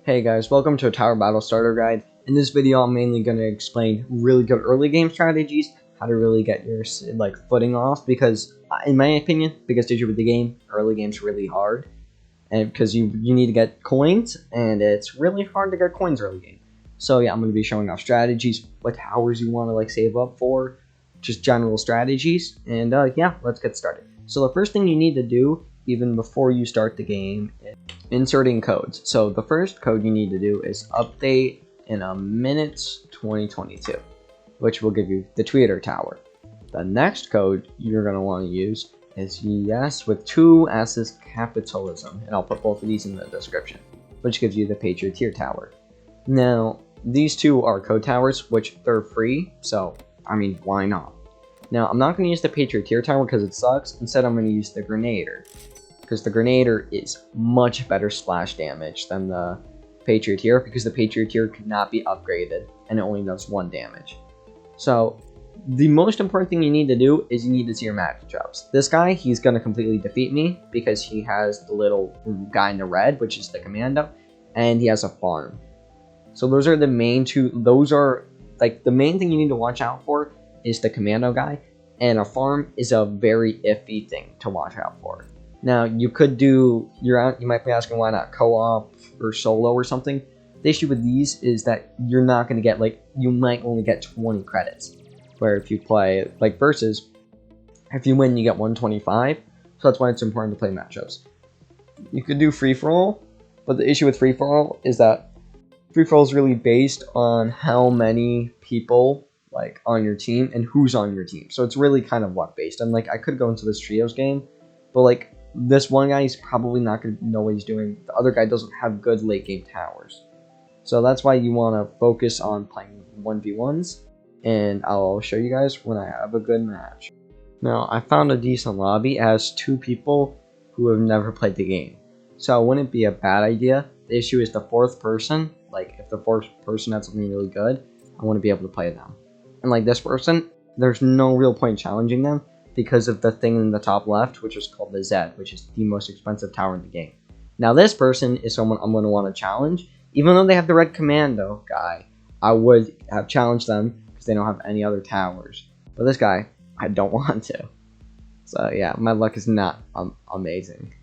Hey guys, welcome to a Tower Battle Starter Guide. In this video, I'm mainly going to explain really good early game strategies, how to really get your footing off, because in my opinion, biggest issue with the game, early game's really hard, and because you need to get coins, and it's really hard to get coins early game. So yeah, I'm going to be showing off strategies, what towers you want to save up for, just general strategies, and yeah, let's get started. So the first thing you need to do, even before you start the game, is inserting codes. So the first code you need to do is update in a minute 2022, which will give you the Twitter tower. The next code you're going to want to use is YES with 2 S's capitalism, and I'll put both of these in the description, which gives you the Patrioteer tower. Now, these two are code towers, which they're free, so I mean, why not? Now, I'm not going to use the Patrioteer tower because it sucks. Instead, I'm going to use the Grenader, because the Grenader is much better splash damage than the Patrioteer, because the Patrioteer cannot be upgraded and it only does 1 damage. So the most important thing you need to do is you need to see your matchups. This guy, he's going to completely defeat me because he has the little guy in the red, which is the commando, and he has a farm. So those are the main two. Those are the main thing you need to watch out for is the commando guy, and a farm is a very iffy thing to watch out for. Now, you could do, you might be asking why not co-op or solo or something. The issue with these is that you're not going to get, you might only get 20 credits. Where if you play, versus, if you win, you get 125. So that's why it's important to play matchups. You could do free-for-all, but the issue with free-for-all is that free-for-all is really based on how many people, on your team and who's on your team. So it's really kind of luck-based. And, I could go into this trios game, but, this one guy is probably not going to know what he's doing. The other guy doesn't have good late game towers. So that's why you want to focus on playing 1v1s. And I'll show you guys when I have a good match. Now, I found a decent lobby as 2 people who have never played the game. So it wouldn't be a bad idea. The issue is the 4th person. If the 4th person has something really good, I want to be able to play them. And this person, there's no real point challenging them, because of the thing in the top left, which is called the Z, which is the most expensive tower in the game. Now, this person is someone I'm going to want to challenge. Even though they have the red commando guy, I would have challenged them because they don't have any other towers. But this guy, I don't want to. So yeah, my luck is not amazing.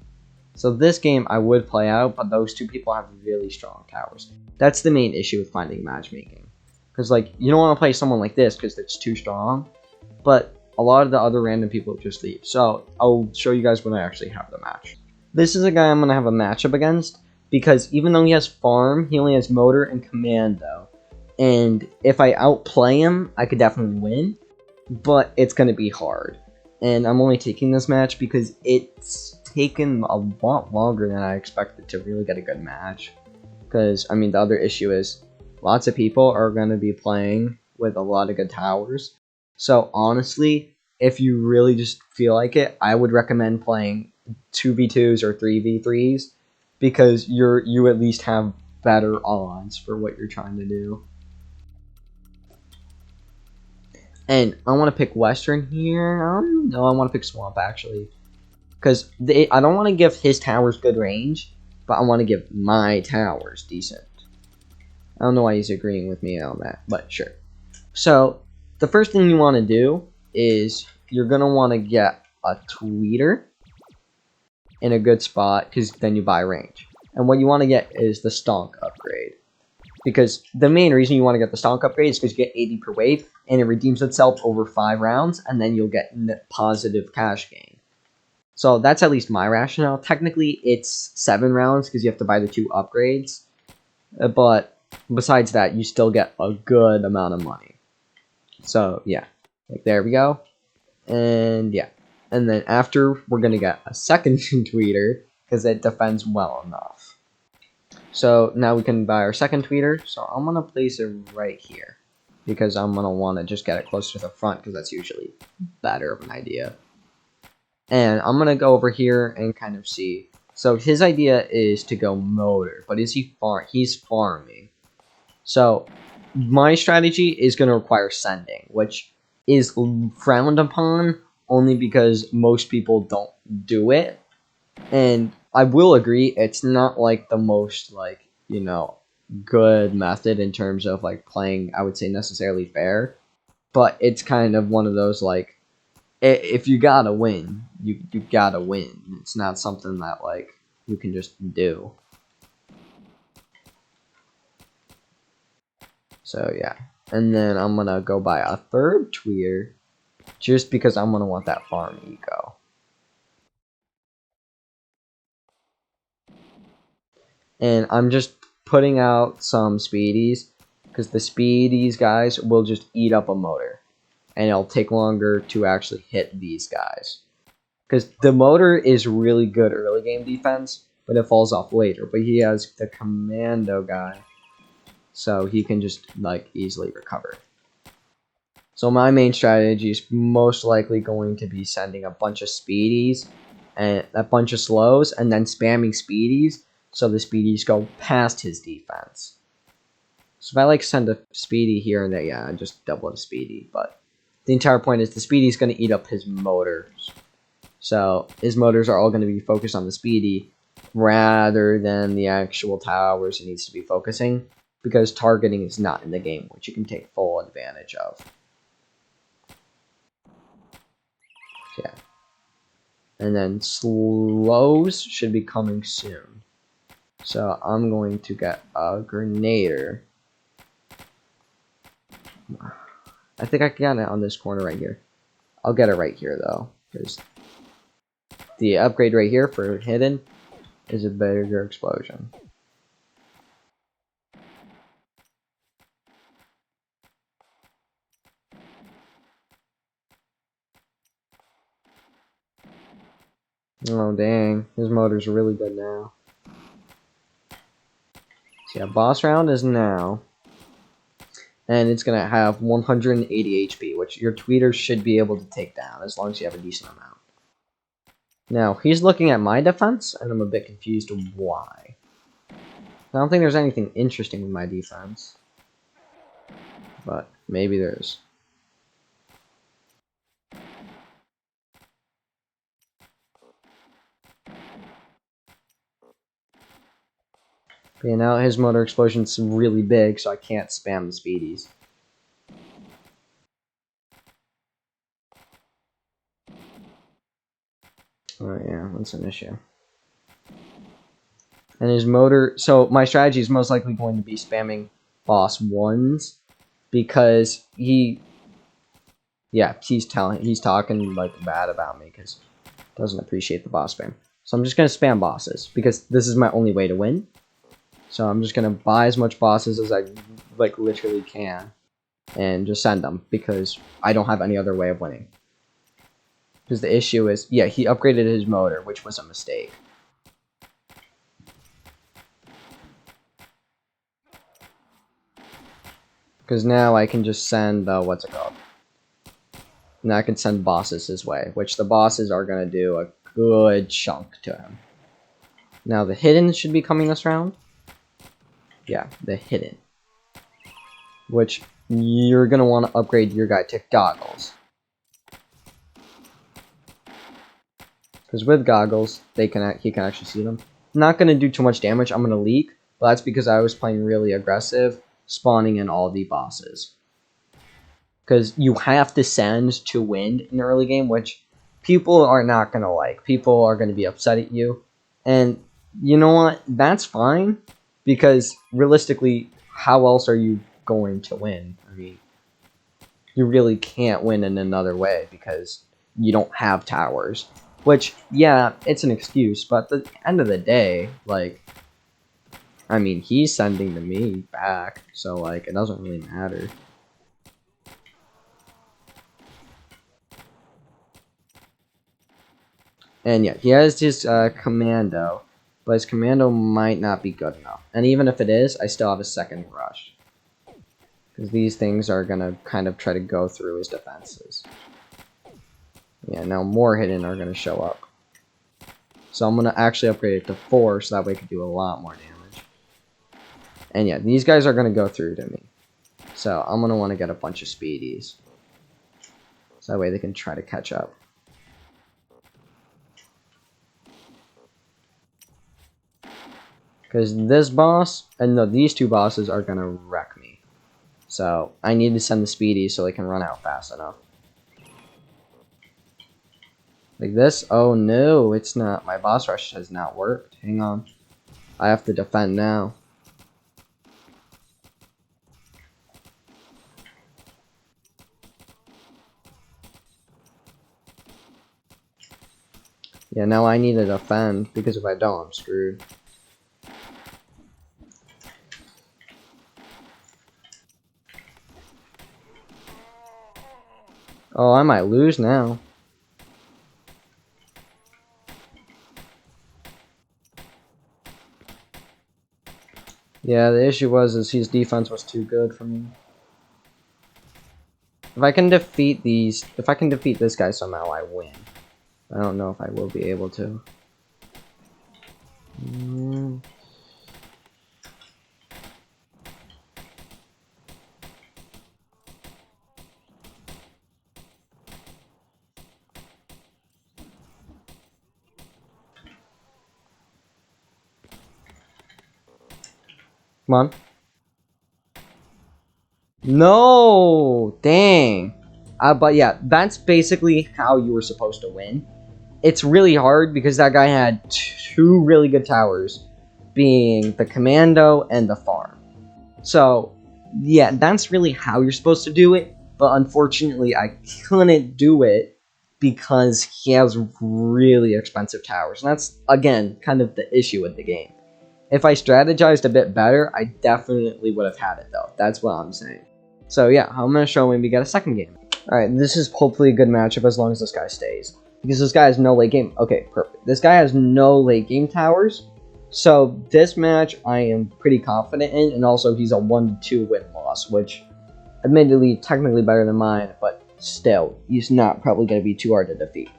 So this game I would play out, but those 2 people have really strong towers. That's the main issue with finding matchmaking. Because you don't want to play someone like this because it's too strong. But a lot of the other random people just leave. So I'll show you guys when I actually have the match. This is a guy I'm going to have a matchup against, because even though he has farm, he only has motor and commando. And if I outplay him, I could definitely win, but it's going to be hard. And I'm only taking this match because it's taken a lot longer than I expected to really get a good match. Because, I mean, the other issue is lots of people are going to be playing with a lot of good towers. So honestly, if you really just feel like it, I would recommend playing 2v2s or 3v3s, because you at least have better odds for what you're trying to do. And I want to pick Western here. No, I want to pick Swamp actually, because I don't want to give his towers good range, but I want to give my towers decent. I don't know why he's agreeing with me on that, but sure. So the first thing you want to do is you're going to want to get a tweeter in a good spot, because then you buy range. And what you want to get is the stonk upgrade. Because the main reason you want to get the stonk upgrade is because you get 80 per wave, and it redeems itself over 5 rounds, and then you'll get positive cash gain. So that's at least my rationale. Technically, it's 7 rounds because you have to buy the 2 upgrades. But besides that, you still get a good amount of money. So yeah, there we go. And yeah, and then after, we're gonna get a second tweeter because it defends well enough. So now we can buy our second tweeter. So I'm gonna place it right here because I'm gonna want to just get it closer to the front, because that's usually better of an idea. And I'm gonna go over here and kind of see. So his idea is to go motor, but is he he's farming. So my strategy is going to require sending, which is frowned upon only because most people don't do it. And I will agree, it's not the most you know, good method in terms of like playing, I would say, necessarily fair, but it's kind of one of those like, if you gotta win, you gotta win. It's not something that like you can just do. So yeah, and then I'm gonna go buy a third tweeter just because I'm gonna want that farm eco. And I'm just putting out some speedies because the speedies guys will just eat up a motor, and it'll take longer to actually hit these guys. Because the motor is really good early game defense, but it falls off later. But he has the commando guy, so he can just like easily recover. So my main strategy is most likely going to be sending a bunch of speedies and a bunch of slows, and then spamming speedies so the speedies go past his defense. So if I like send a speedy here and there, yeah, I just double the speedy. But the entire point is the speedy is going to eat up his motors. So his motors are all going to be focused on the speedy rather than the actual towers he needs to be focusing, because targeting is not in the game, which you can take full advantage of. Yeah. And then slows should be coming soon. So I'm going to get a grenader. I think I can get it on this corner right here. I'll get it right here though, because the upgrade right here for hidden is a bigger explosion. Oh dang, his motor's really good now. So yeah, boss round is now. And it's going to have 180 HP, which your tweeter should be able to take down as long as you have a decent amount. Now, he's looking at my defense, and I'm a bit confused why. I don't think there's anything interesting with my defense. But maybe there is. But yeah, now his motor explosion's really big, so I can't spam the speedies. Oh yeah, that's an issue. And his motor, so my strategy is most likely going to be spamming boss ones, because he's talking like bad about me because he doesn't appreciate the boss spam. So I'm just gonna spam bosses because this is my only way to win. So I'm just gonna buy as much bosses as I like literally can, and just send them because I don't have any other way of winning. Because the issue is, yeah, he upgraded his motor, which was a mistake. Because now I can just send, what's it called? Now I can send bosses his way, which the bosses are going to do a good chunk to him. Now the hidden should be coming this round. Yeah, the hidden. Which you're going to want to upgrade your guy to goggles. Because with goggles, he can actually see them. I'm not going to do too much damage. I'm going to leak, but that's because I was playing really aggressive, spawning in all the bosses. Because you have to send to win in the early game, which people are not going to like. People are going to be upset at you. And you know what? That's fine. Because realistically, how else are you going to win? I mean, you really can't win in another way because you don't have towers. Which, yeah, it's an excuse, but at the end of the day, like, I mean, he's sending to me back, so, like, it doesn't really matter. And yeah, he has his commando, but his commando might not be good enough. And even if it is, I still have a second rush. Because these things are going to kind of try to go through his defenses. Yeah, now more hidden are going to show up. So I'm going to actually upgrade it to 4, so that way I can do a lot more damage. And yeah, these guys are going to go through to me. So I'm going to want to get a bunch of speedies. So that way they can try to catch up. Because this boss, and no, these two bosses are gonna wreck me. So I need to send the speedy so they can run out fast enough. Like this? Oh no, it's not. My boss rush has not worked. Hang on. I have to defend now. Yeah, now I need to defend, because if I don't, I'm screwed. Oh, I might lose now. Yeah, the issue is his defense was too good for me. If I can defeat this guy somehow, I win. I don't know if I will be able to. Come on. No! Dang. But yeah, that's basically how you were supposed to win. It's really hard because that guy had two really good towers, being the commando and the farm. So, yeah, that's really how you're supposed to do it. But unfortunately, I couldn't do it because he has really expensive towers. And that's, again, kind of the issue with the game. If I strategized a bit better, I definitely would have had it, though. That's what I'm saying. So, yeah, I'm going to show when we get a second game. Alright, this is hopefully a good matchup as long as this guy stays. Because this guy has no late game. Okay, perfect. This guy has no late game towers. So, this match I am pretty confident in. And also, he's a 1-2 win-loss, which, admittedly, technically better than mine. But still, he's not probably going to be too hard to defeat.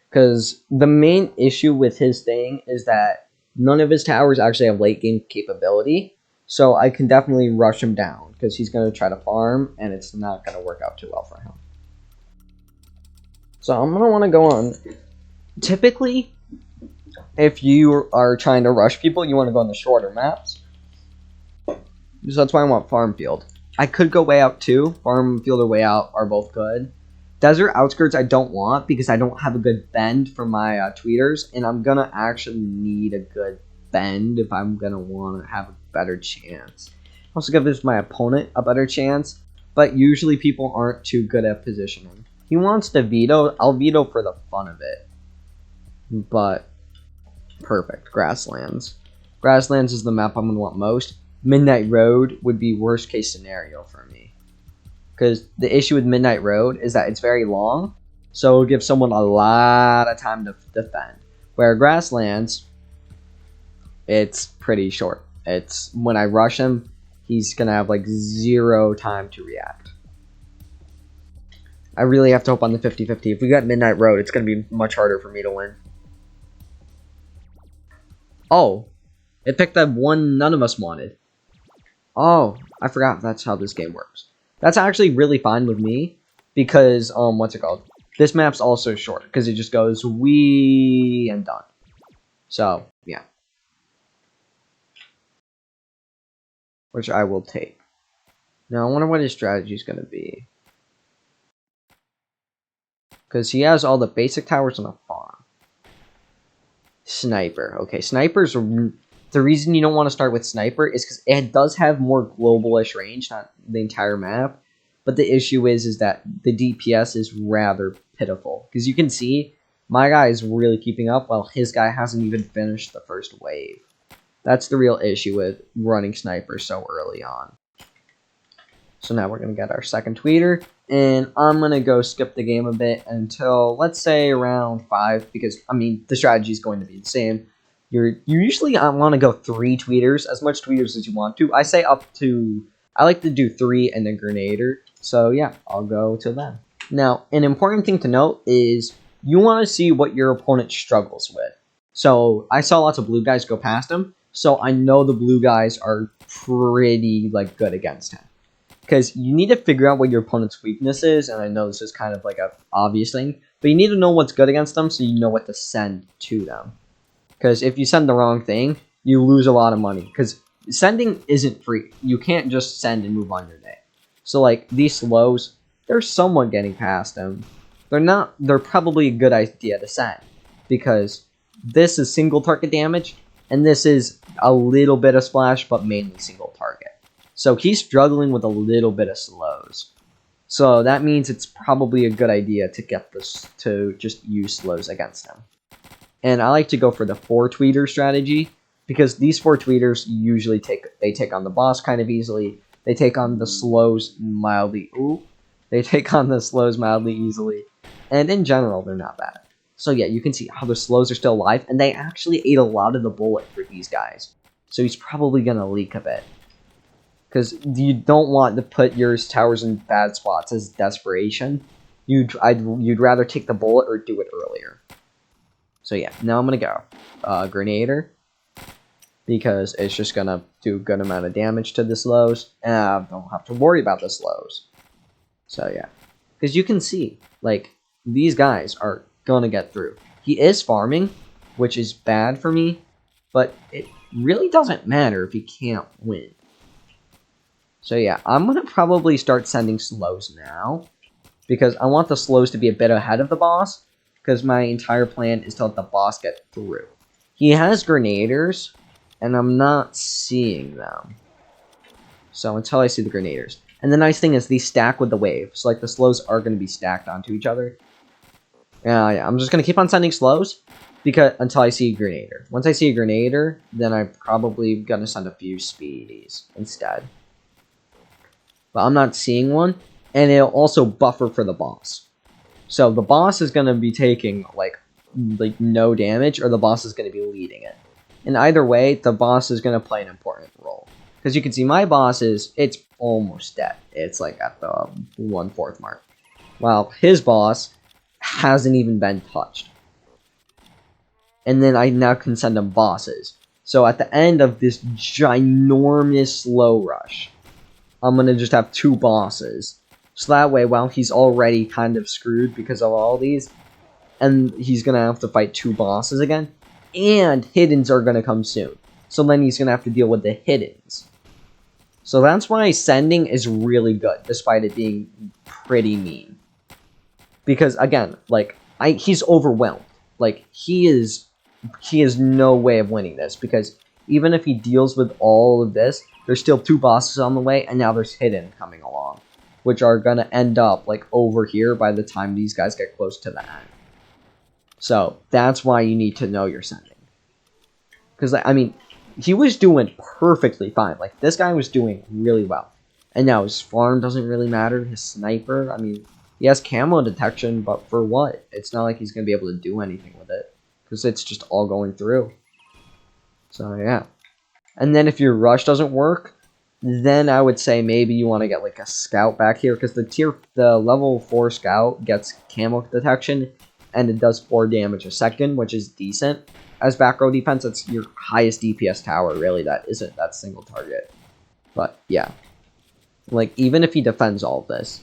Because the main issue with his thing is that none of his towers actually have late game capability. So I can definitely rush him down because he's going to try to farm and it's not going to work out too well for him. So I'm going to want to go on. Typically, if you are trying to rush people, you want to go on the shorter maps. So that's why I want Farm Field. I could go Way Out too. Farm Field or Way Out are both good. Desert Outskirts I don't want because I don't have a good bend for my tweeters. And I'm going to actually need a good bend if I'm going to want to have a better chance. Also gives my opponent a better chance, but usually people aren't too good at positioning. He wants to veto. I'll veto for the fun of it. But perfect. Grasslands. Grasslands is the map I'm going to want most. Midnight Road would be worst case scenario for me. Because the issue with Midnight Road is that it's very long, so it'll give someone a lot of time to defend. Where Grasslands, it's pretty short. It's when I rush him, he's going to have like 0 time to react. I really have to hope on the 50-50. If we got Midnight Road, it's going to be much harder for me to win. Oh, it picked that one none of us wanted. Oh, I forgot that's how this game works. That's actually really fine with me because, what's it called? This map's also short because it just goes wee and done. So, yeah. Which I will take. Now, I wonder what his strategy is going to be. Because he has all the basic towers on a farm. Sniper. Okay, Sniper's... The reason you don't want to start with Sniper is because it does have more global-ish range, not the entire map. But the issue is that the DPS is rather pitiful. Because you can see, my guy is really keeping up while his guy hasn't even finished the first wave. That's the real issue with running Sniper so early on. So now we're going to get our second tweeter. And I'm going to go skip the game a bit until, let's say, around 5. Because, I mean, the strategy is going to be the same. You usually want to go 3 tweeters, as much tweeters as you want to. I say up to, I like to do 3 and then Grenader. So yeah, I'll go till then. Now, an important thing to note is you want to see what your opponent struggles with. So I saw lots of blue guys go past him. So I know the blue guys are pretty good against him. Because you need to figure out what your opponent's weakness is. And I know this is kind of like an obvious thing. But you need to know what's good against them so you know what to send to them. Because if you send the wrong thing, you lose a lot of money because sending isn't free. You can't just send and move on your day. So like these slows, they're somewhat getting past them. They're probably a good idea to send because this is single target damage and this is a little bit of splash but mainly single target. So he's struggling with a little bit of slows. So that means it's probably a good idea to get this to just use slows against him. And I like to go for the 4 tweeter strategy because these 4 tweeters usually take on the boss kind of easily. They take on the slows mildly. They take on the slows mildly easily. And in general, they're not bad. So yeah, you can see how the slows are still alive, and they actually ate a lot of the bullet for these guys. So he's probably going to leak a bit. Because you don't want to put your towers in bad spots as desperation. You'd rather take the bullet or do it earlier. So yeah, now I'm going to go Grenader. Because it's just going to do a good amount of damage to the slows. And I don't have to worry about the slows. So yeah. Because you can see, like, these guys are going to get through. He is farming, which is bad for me. But it really doesn't matter if he can't win. So yeah, I'm going to probably start sending slows now. Because I want the slows to be a bit ahead of the boss. Because my entire plan is to let the boss get through. He has Grenaders. And I'm not seeing them. So until I see the Grenaders. And the nice thing is these stack with the wave. So like the slows are going to be stacked onto each other. Yeah, I'm just going to keep on sending slows. Because until I see a Grenader. Once I see a Grenader, then I'm probably going to send a few speedies instead. But I'm not seeing one. And it'll also buffer for the boss. So the boss is going to be taking like no damage. Or the boss is going to be leading it. And either way, the boss is going to play an important role. Because you can see my boss it's almost dead. It's like at the 1/4 mark. While his boss hasn't even been touched. And then I now can send him bosses. So at the end of this ginormous slow rush, I'm going to just have 2 bosses. So that way, while he's already kind of screwed because of all these, and he's going to have to fight 2 bosses again, and hiddens are going to come soon. So then he's going to have to deal with the hiddens. So that's why sending is really good, despite it being pretty mean. Because, again, like, he's overwhelmed. Like, he has no way of winning this. Because even if he deals with all of this, there's still 2 bosses on the way, and now there's hidden coming along. Which are going to end up, like, over here by the time these guys get close to the end. So, that's why you need to know your sending. Because, I mean, he was doing perfectly fine. Like, this guy was doing really well. And now his farm doesn't really matter. His sniper, I mean, he has camo detection, but for what? It's not like he's going to be able to do anything with it. Because it's just all going through. So, yeah. And then if your rush doesn't work, then I would say maybe you want to get, like, a scout back here. Because the level 4 scout gets camo detection. And it does 4 damage a second, which is decent. As back row defense, that's your highest DPS tower, really. That isn't that single target. But, yeah. Like, even if he defends all of this,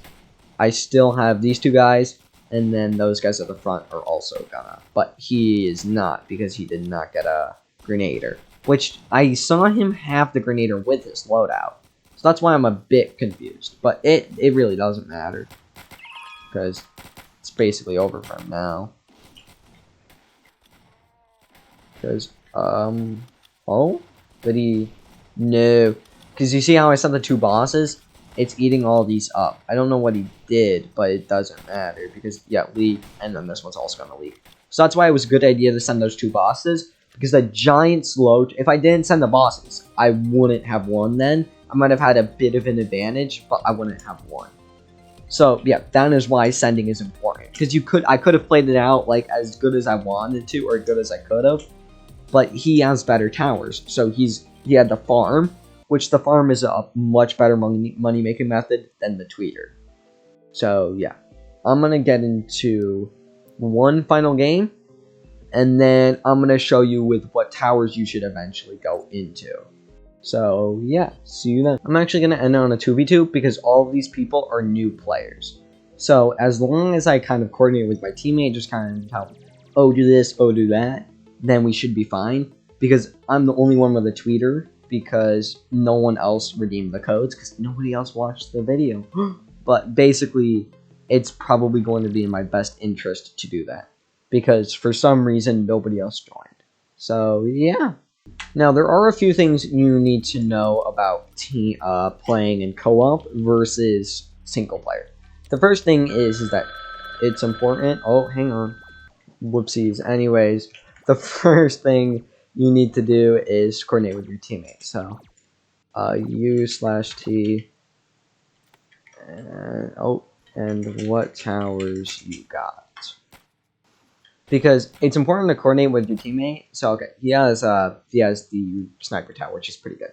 I still have these 2 guys, and then those guys at the front are also gonna. But he is not, because he did not get a Grenader. Which, I saw him have the Grenader with his loadout. So that's why I'm a bit confused. But it really doesn't matter. Because it's basically over for him now. Because, oh? Did he? No. Because you see how I sent the 2 bosses? It's eating all these up. I don't know what he did, but it doesn't matter. Because, yeah, leak, and then this one's also going to leak. So that's why it was a good idea to send those 2 bosses. Because the giant slow, if I didn't send the bosses, I wouldn't have won then. I might have had a bit of an advantage, but I wouldn't have won. So, yeah, that is why sending is important. Because I could have played it out, like, as good as I wanted to, or as good as I could have. But he has better towers. So, he had the farm, which the farm is a much better money-making method than the tweeter. So, yeah. I'm going to get into one final game. And then I'm going to show you with what towers you should eventually go into. So, yeah, see you then. I'm actually going to end on a 2v2 because all of these people are new players. So, as long as I kind of coordinate with my teammate, just kind of tell them, oh, do this, oh, do that, then we should be fine. because I'm the only one with a tweeter, because no one else redeemed the codes, because nobody else watched the video. But basically, it's probably going to be in my best interest to do that, because for some reason, nobody else joined. So, yeah. Now, there are a few things you need to know about playing in co-op versus single player. The first thing is that it's important. Oh, hang on. Whoopsies. Anyways, the first thing you need to do is coordinate with your teammates. So, U/T. And what towers you got. Because it's important to coordinate with your teammate. So, okay, he has the sniper tower, which is pretty good.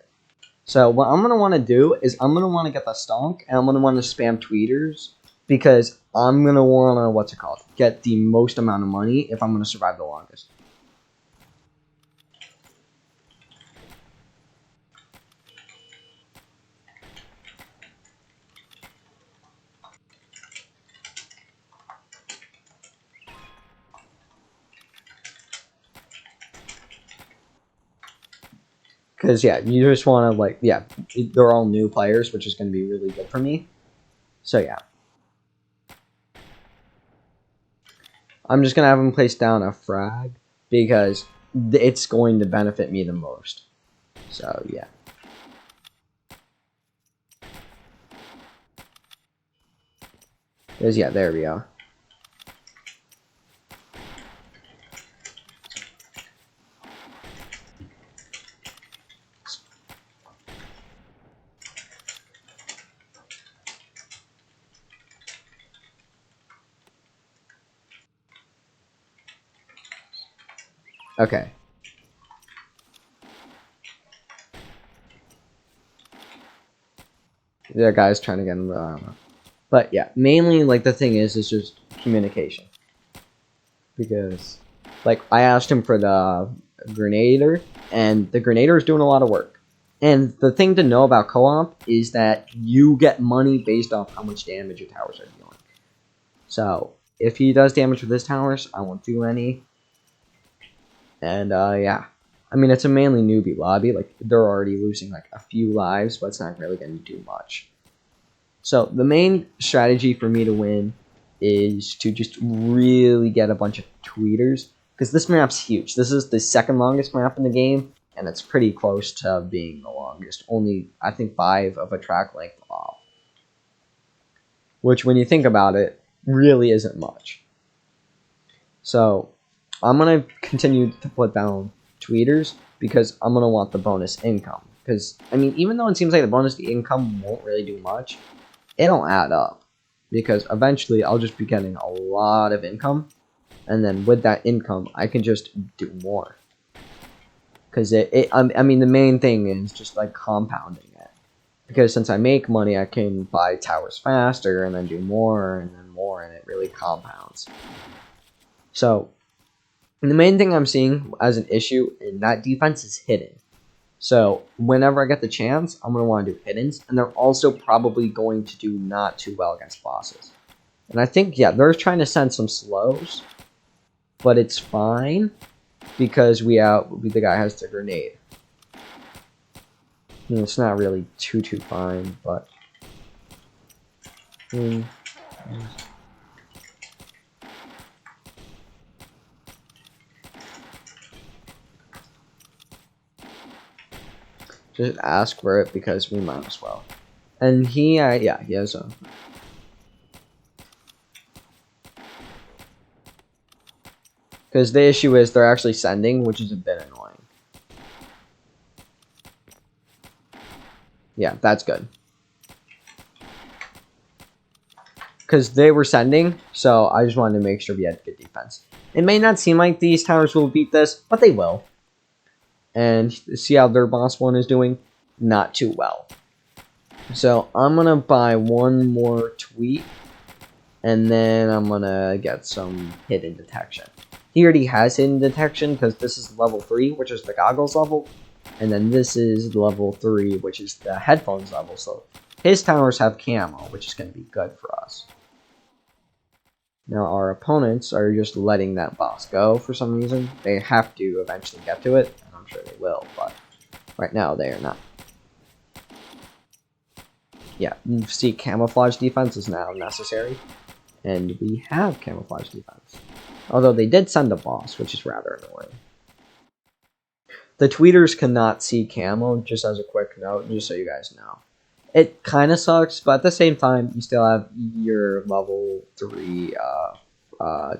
So, what I'm going to want to do is I'm going to want to get the stonk, and I'm going to want to spam tweeters, because I'm going to want to, get the most amount of money if I'm going to survive the longest. Because, yeah, you just want to, they're all new players, which is going to be really good for me. So, yeah. I'm just going to have them place down a frag, because it's going to benefit me the most. So, yeah. Because, yeah, there we go. Okay. The guy's trying to get him, but yeah, mainly, the thing is just communication. Because, I asked him for the Grenader, and the Grenader is doing a lot of work. And the thing to know about co-op is that you get money based off how much damage your towers are dealing. So, if he does damage with his towers, I won't do any. And, yeah. I mean, it's a mainly newbie lobby. They're already losing, a few lives, but it's not really going to do much. So, the main strategy for me to win is to just really get a bunch of tweeters. Because this map's huge. This is the second longest map in the game, and it's pretty close to being the longest. Only, I think, 5 of a track length off. Which, when you think about it, really isn't much. So, I'm going to continue to put down tweeters, because I'm going to want the bonus income. Because, I mean, even though it seems like the bonus income won't really do much, it'll add up. Because eventually, I'll just be getting a lot of income. And then with that income, I can just do more. Because, I mean, the main thing is just, compounding it. Because since I make money, I can buy towers faster, and then do more, and then more, and it really compounds. So, the main thing I'm seeing as an issue in that defense is hidden. So, whenever I get the chance, I'm going to want to do hiddens, and they're also probably going to do not too well against bosses. And I think, yeah, they're trying to send some slows, but it's fine, because the guy has the grenade. I mean, it's not really too fine, but... Just ask for it, because we might as well. And he has a... Because the issue is they're actually sending, which is a bit annoying. Yeah, that's good. Because they were sending, so I just wanted to make sure we had good defense. It may not seem like these towers will beat this, but they will. And see how their boss one is doing? Not too well. So I'm going to buy one more tweet, and then I'm going to get some hidden detection. He already has hidden detection, because this is level 3, which is the goggles level. And then this is level 3, which is the headphones level. So his towers have camo, which is going to be good for us. Now our opponents are just letting that boss go for some reason. They have to eventually get to it, and I'm sure they will, but right now they are not. Yeah, see, camouflage defense is now necessary, and we have camouflage defense. Although they did send a boss, which is rather annoying. The tweeters cannot see camo, just as a quick note, just so you guys know. It kind of sucks, but at the same time, you still have your level 3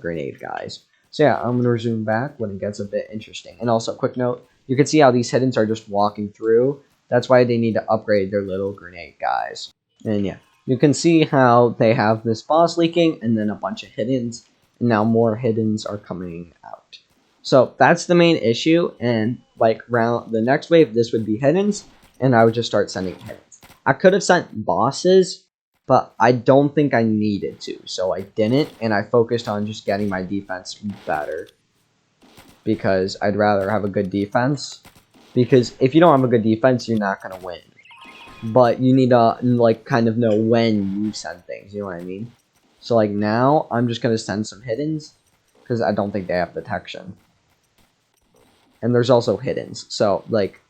grenade guys. So yeah, I'm going to resume back when it gets a bit interesting. And also, quick note, you can see how these hiddens are just walking through. That's why they need to upgrade their little grenade guys. And yeah, you can see how they have this boss leaking, and then a bunch of hiddens. And now more hiddens are coming out. So that's the main issue, and like the next wave, this would be hiddens, and I would just start sending hiddens. I could have sent bosses, but I don't think I needed to, so I didn't, and I focused on just getting my defense better. Because I'd rather have a good defense, because if you don't have a good defense, you're not going to win. But you need to, like, kind of know when you send things, you know what I mean? So, like, now, I'm just going to send some hiddens, because I don't think they have detection. And there's also hiddens, so, like,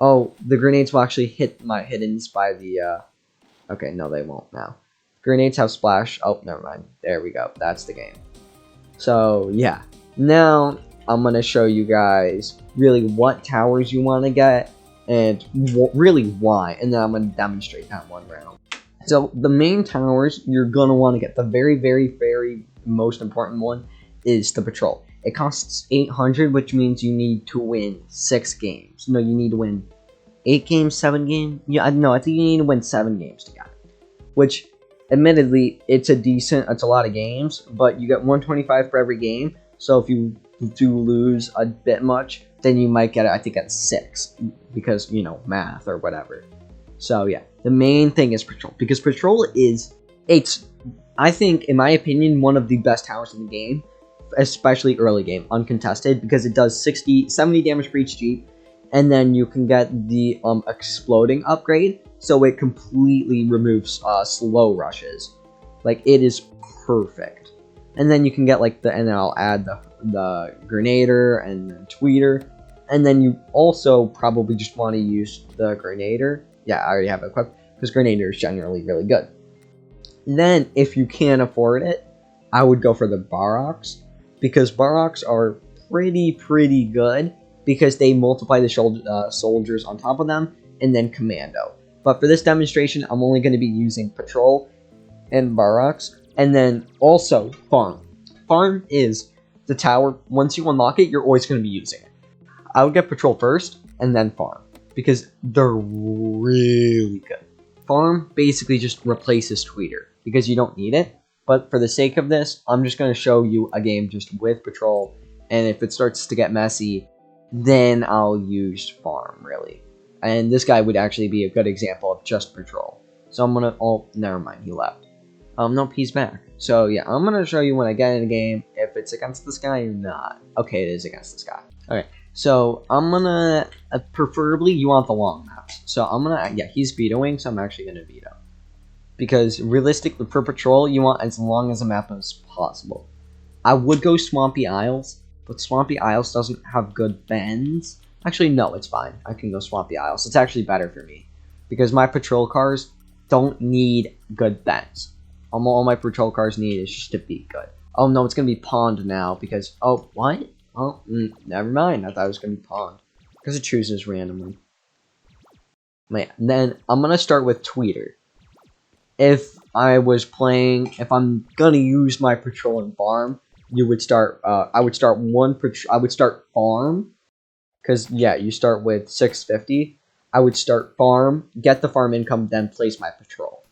oh, the grenades will actually hit my hiddens by the, okay, no, they won't now. Grenades have splash, oh, never mind, there we go, that's the game. So, yeah, now, I'm going to show you guys really what towers you want to get, and really why, and then I'm going to demonstrate that one round. So, the main towers you're going to want to get, the very, very, very most important one, is the patrol. It costs 800, which means you need to win 6 games. No, you need to win 8 games, 7 games? Yeah, no, I think you need to win 7 games to get it. Which, admittedly, it's a lot of games, but you get 125 for every game. So if you do lose a bit much, then you might get it, I think, at 6. Because, you know, math or whatever. So, yeah, the main thing is patrol. Because patrol is, I think, in my opinion, one of the best towers in the game. Especially early game, uncontested, because it does 70 damage for each Jeep, and then you can get the exploding upgrade, so it completely removes slow rushes. Like, it is perfect. And then you can get like and then I'll add the grenader and the tweeter, and then you also probably just want to use the grenader. Yeah, I already have it equipped, because grenader is generally really good. And then, if you can't afford it, I would go for the Baroks. Because Baroks are pretty good, because they multiply the soldiers on top of them, and then Commando. But for this demonstration, I'm only going to be using Patrol and Baroks, and then also Farm. Farm is the tower, once you unlock it, you're always going to be using it. I would get Patrol first, and then Farm, because they're really good. Farm basically just replaces Tweeter, because you don't need it. But for the sake of this, I'm just going to show you a game just with Patrol. And if it starts to get messy, then I'll use Farm, really. And this guy would actually be a good example of just Patrol. So I'm going to... Oh, never mind, he left. Nope, he's back. So yeah, I'm going to show you when I get in a game if it's against this guy or not. Okay, it is against this guy. Okay, so I'm going to... preferably, you want the long maps. So I'm going to... Yeah, he's vetoing, so I'm actually going to veto. Because realistically, for Patrol, you want as long as a map as possible. I would go Swampy Isles, but Swampy Isles doesn't have good bends. Actually, no, it's fine. I can go Swampy Isles. It's actually better for me. Because my Patrol cars don't need good bends. All my Patrol cars need is just to be good. Oh, no, it's going to be Pond now, because... Oh, what? Oh, never mind. I thought it was going to be Pond. Because it chooses randomly. Man, then I'm going to start with Tweeter. If I'm gonna use my Patrol and Farm, you would start, I would start Farm, because, yeah, you start with 650, I would start Farm, get the Farm income, then place my Patrol.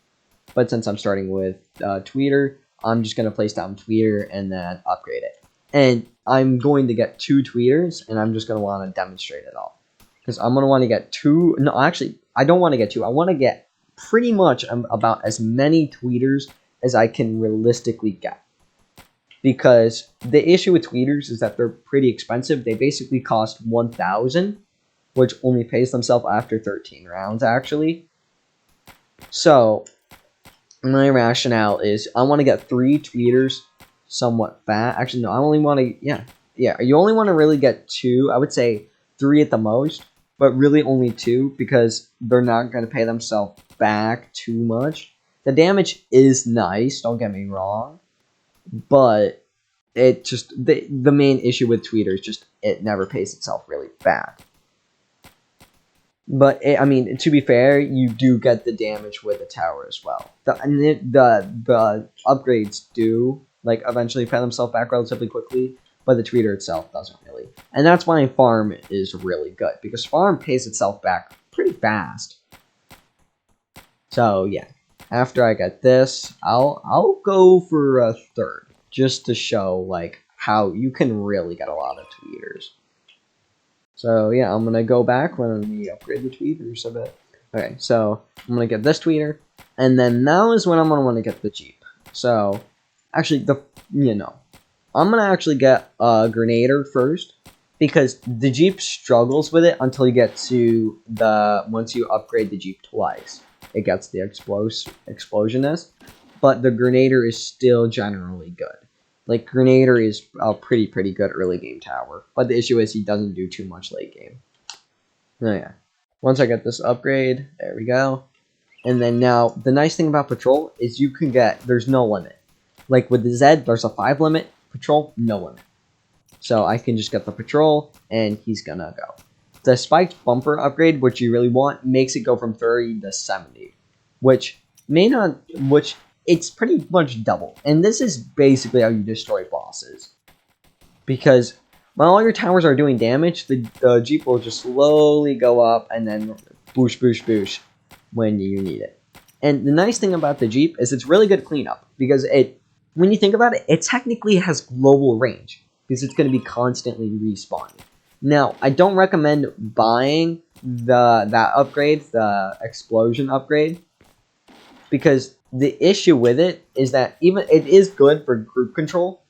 But since I'm starting with, Tweeter, I'm just gonna place down Tweeter, and then upgrade it. And I'm going to get 2 Tweeters, and I'm just gonna want to demonstrate it all. Because I'm gonna want to get 2, no, actually, I don't want to get 2, I want to get pretty much about as many tweeters as I can realistically get. Because the issue with tweeters is that they're pretty expensive. They basically cost 1,000, which only pays themselves after 13 rounds, actually. So, my rationale is I want to get 3 tweeters somewhat fat. Actually, no, I only want to, yeah, you only want to really get 2. I would say 3 at the most, but really only 2 because they're not going to pay themselves back too much. The damage is nice, don't get me wrong, but it just the main issue with Tweeter is just it never pays itself really back. But I mean, to be fair, you do get the damage with the tower as well. The upgrades do like eventually pay themselves back relatively quickly, but the Tweeter itself doesn't really. And that's why farm is really good, because farm pays itself back pretty fast. So yeah, after I get this, I'll go for a third, just to show like how you can really get a lot of Tweeters. So yeah, I'm gonna go back when we upgrade the Tweeters a bit. Okay, so I'm gonna get this Tweeter, and then now is when I'm gonna want to get the Jeep. So actually, I'm gonna actually get a Grenader first, because the Jeep struggles with it until you get to once you upgrade the Jeep twice, it gets the explosionness, but the Grenader is still generally good. Like, Grenader is a pretty good early game tower, but the issue is he doesn't do too much late game. Oh yeah. Once I get this upgrade, there we go. And then now, the nice thing about Patrol is you can there's no limit. Like with the Zed, there's a 5 limit, Patrol, no limit. So I can just get the Patrol, and he's gonna go. The Spiked Bumper upgrade, which you really want, makes it go from 30 to 70, which it's pretty much double. And this is basically how you destroy bosses. Because while all your towers are doing damage, the Jeep will just slowly go up and then boosh, boosh, boosh when you need it. And the nice thing about the Jeep is it's really good cleanup. Because when you think about it, it technically has global range. Because it's going to be constantly respawning. Now, I don't recommend buying that upgrade, the explosion upgrade. Because the issue with it is that even it is good for group control,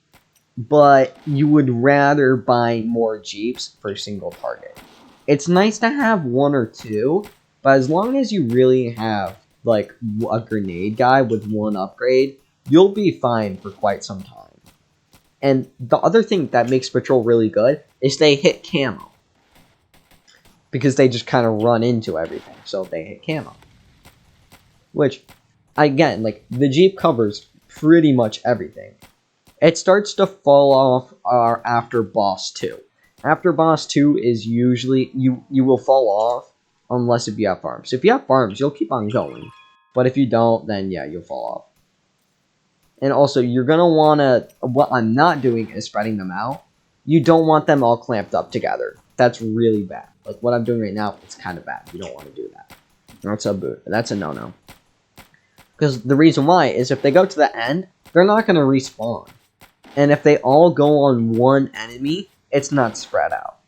but you would rather buy more Jeeps for single target. It's nice to have 1 or 2, but as long as you really have like a grenade guy with 1 upgrade, you'll be fine for quite some time. And the other thing that makes Patrol really good is they hit camo. Because they just kind of run into everything, so they hit camo. Which, again, like, the Jeep covers pretty much everything. It starts to fall off after Boss 2. After Boss 2 is usually, you will fall off unless if you have farms. If you have farms, you'll keep on going. But if you don't, then yeah, you'll fall off. And also, you're going to want to, what I'm not doing is spreading them out. You don't want them all clamped up together. That's really bad. Like what I'm doing right now, it's kind of bad. You don't want to do that. That's a boot. That's a no-no. Because the reason why is if they go to the end, they're not going to respawn. And if they all go on one enemy, it's not spread out.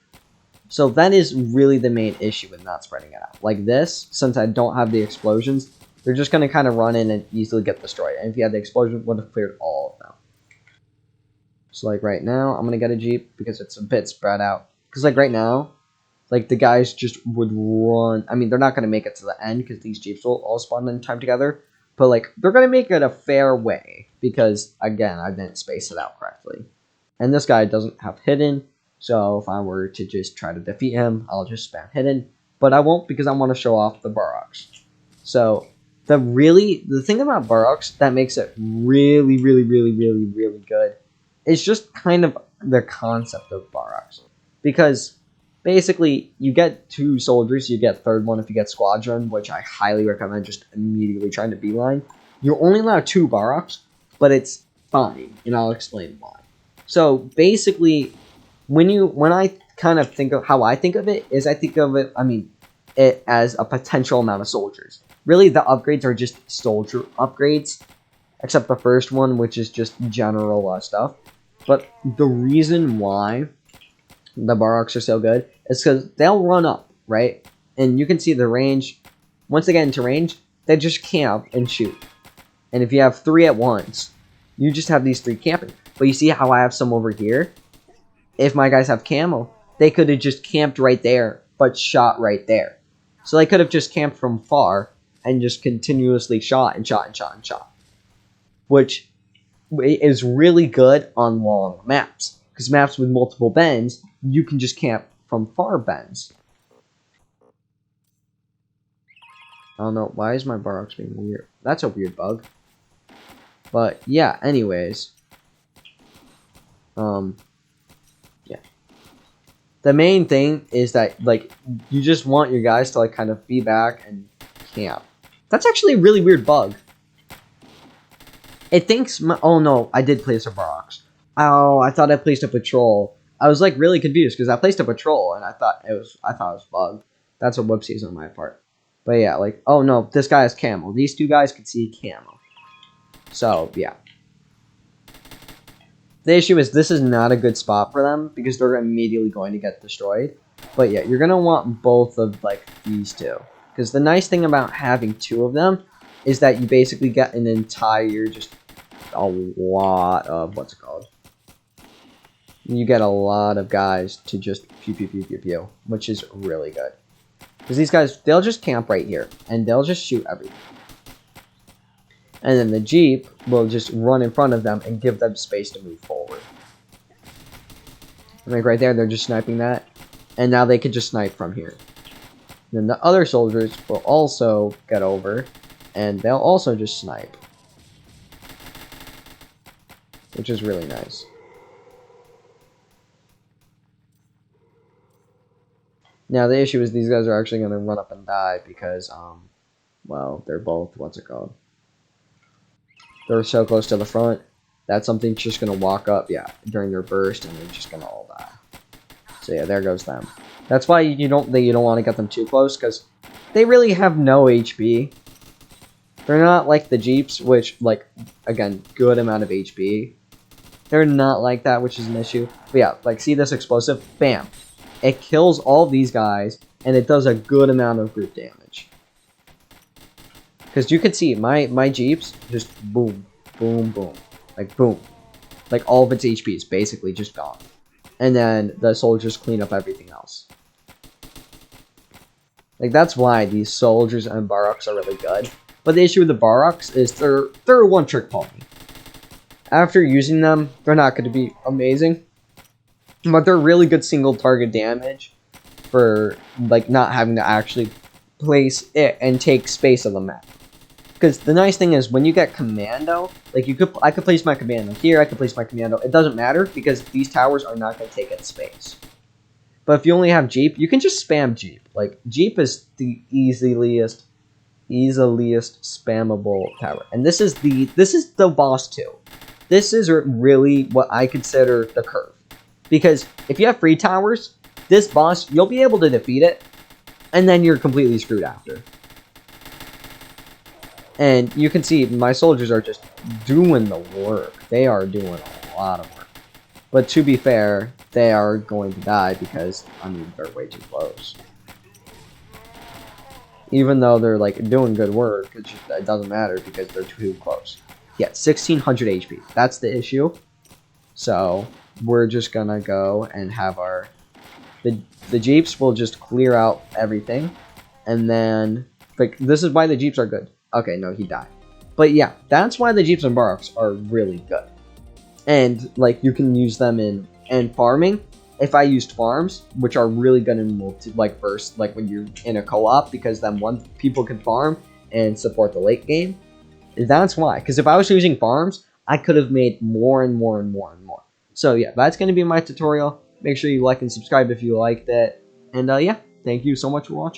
So that is really the main issue with not spreading it out. Like this, since I don't have the explosions, they're just going to kind of run in and easily get destroyed. And if you had the explosion, it would have cleared all of them. So like right now, I'm going to get a Jeep because it's a bit spread out. Because like right now, like the guys just would run. I mean, they're not going to make it to the end because these Jeeps will all spawn in time together. But like, they're going to make it a fair way. Because again, I didn't space it out correctly. And this guy doesn't have hidden. So if I were to just try to defeat him, I'll just spam hidden. But I won't because I want to show off the Baroks. So the thing about Baroks that makes it really good is just kind of the concept of Baroks. Because basically you get 2 soldiers, you get third one if you get squadron, which I highly recommend just immediately trying to beeline. You're only allowed 2 Baroks, but it's fine, and I'll explain why. So basically, when I kind of think of how I think of it, is I think of it, it as a potential amount of soldiers. Really, the upgrades are just soldier upgrades, except the first one, which is just general stuff. But the reason why the Baroks are so good is because they'll run up, right? And you can see the range. Once they get into range, they just camp and shoot. And if you have 3 at once, you just have these 3 camping. But you see how I have some over here? If my guys have camo, they could have just camped right there, but shot right there. So they could have just camped from far and just continuously shot and shot and shot and shot. Which is really good on long maps. Because maps with multiple bends, you can just camp from far bends. I don't know, why is my Barox being weird? That's a weird bug. But yeah, anyways. Yeah. The main thing is that, like, you just want your guys to, like, kind of be back and camp. That's actually a really weird bug. It thinks oh no, I did place a Barox. Oh, I thought I placed a patrol. I was, like, really confused because I placed a patrol and I thought it was bugged. That's a whoopsies on my part. But yeah, like, oh no, this guy has camo. These two guys can see camo. So, yeah. The issue is this is not a good spot for them because they're immediately going to get destroyed. But yeah, you're going to want both of, like, these two. Because the nice thing about having two of them is that you basically get an entire, just a lot of, what's it called? You get a lot of guys to just pew pew pew pew pew, which is really good. Because these guys, they'll just camp right here, and they'll just shoot everything. And then the Jeep will just run in front of them and give them space to move forward. Like right there, they're just sniping that. And now they can just snipe from here. Then the other soldiers will also get over, and they'll also just snipe. Which is really nice. Now the issue is these guys are actually going to run up and die because, well, they're both, what's it called? They're so close to the front that something's just going to walk up, yeah, during their burst, and they're just going to all die. So yeah, there goes them. That's why you don't want to get them too close, because they really have no HP. They're not like the Jeeps, which, like, again, good amount of HP. They're not like that, which is an issue. But yeah, like, see this explosive? Bam! It kills all these guys, and it does a good amount of group damage. Because you can see, my Jeeps, just boom, boom, boom. Like, boom. Like, all of its HP is basically just gone. And then the soldiers clean up everything else. Like, that's why these soldiers and Barox are really good. But the issue with the Barox is they're a one-trick pony. After using them, they're not going to be amazing. But they're really good single target damage for, like, not having to actually place it and take space on the map. Because the nice thing is when you get commando, like, I could place my commando here, I could place my commando. It doesn't matter because these towers are not going to take up space. But if you only have Jeep, you can just spam Jeep. Like, Jeep is the easiest spammable tower. And this is the boss too. This is really what I consider the curve. Because if you have free towers, this boss, you'll be able to defeat it, and then you're completely screwed after. And you can see my soldiers are just doing the work. They are doing a lot of work. But to be fair, they are going to die because, I mean, they're way too close. Even though they're, like, doing good work, it doesn't matter because they're too close. Yeah, 1600 HP. That's the issue. So we're just gonna go and have our... The Jeeps will just clear out everything. And then... like, this is why the Jeeps are good. Okay, no, he died. But yeah, that's why the Jeeps and Barox are really good. And, like, you can use them in farming. If I used farms, which are really good in burst, like when you're in a co-op, because then people can farm and support the late game. That's why. Because if I was using farms, I could have made more and more and more and more. So yeah, that's going to be my tutorial. Make sure you like and subscribe if you liked it. And yeah, thank you so much for watching.